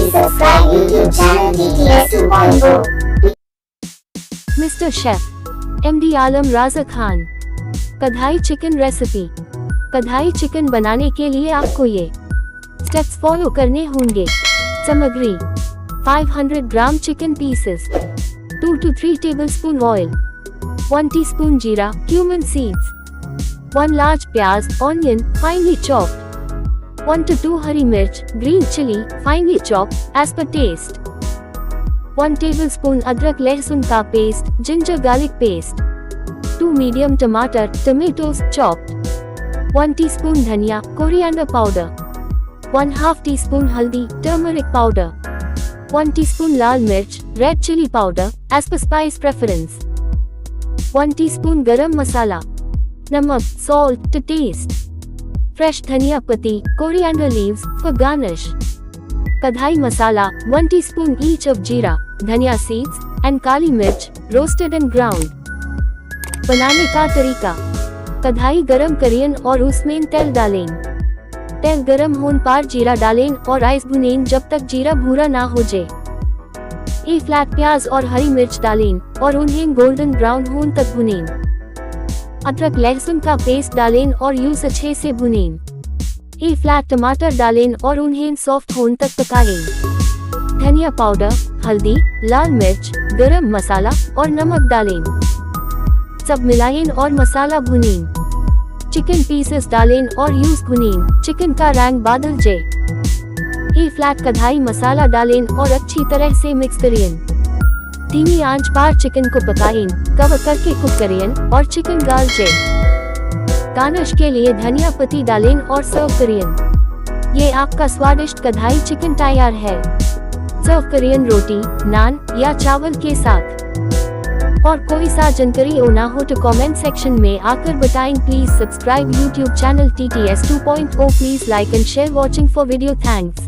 Please subscribe YouTube channel TTS 2.0. Mr. Chef MD आलम राजा खान। कढ़ाई chicken recipe. कढ़ाई chicken बनाने के लिए आपको ये स्टेप्स फॉलो करने होंगे। सामग्री 500 gram chicken pieces, 2 to 3 tablespoon oil, 1 teaspoon जीरा, cumin seeds, 1 large प्याज onion finely chopped, 1 to 2 हरी मिर्च green chili finely chopped as per taste, 1 tablespoon अदरक लहसुन का paste ginger garlic paste, 2 medium टमाटर tomatoes chopped, 1 teaspoon धनिया coriander powder, 1/2 teaspoon हल्दी turmeric powder, 1 teaspoon लाल मिर्च red chili powder as per spice preference, 1 teaspoon गरम मसाला, नमक salt to taste, fresh धनिया पत्ती coriander leaves for garnish, कढ़ाई मसाला 1 teaspoon each of जीरा, धनिया seeds and काली मिर्च roasted and ground। बनाने का तरीका। कढ़ाई गरम करें और उसमें तेल डालें। तेल गरम होने पर जीरा डालें और राइस भुनें जब तक जीरा भूरा ना हो जाए। एक फ्लैट प्याज और हरी मिर्च डालें और उन्हें गोल्डन ब्राउन होने तक भुनें। अदरक लहसुन का पेस्ट डालें और यूं अच्छे से भुनें। एक फ्लैट टमाटर डालें और उन्हें सॉफ्ट होने तक पकाएं। धनिया पाउडर, हल्दी, लाल मिर्च, गरम मसाला और नमक डालें। सब मिलाएं और मसाला भुनें। चिकन पीसेस डालें और यूज भुनें चिकन का रंग बदल जाए। एक फ्लैट कढ़ाई मसाला डालें और अच्छी तरह से मिक्स करें। धीमी आंच पर चिकन को पकाएं, कवर करके कुक करें और चिकन गल जाए। गार्निश के लिए धनिया पत्ती डालें और सर्व करें। ये आपका स्वादिष्ट कढ़ाई चिकन तैयार है। सर्व करें रोटी, नान या चावल के साथ। और कोई सा जानकारी होना हो तो कमेंट सेक्शन में आकर बताएं। Please subscribe YouTube channel TTS 2.0। Please like and share watching for video. Thanks.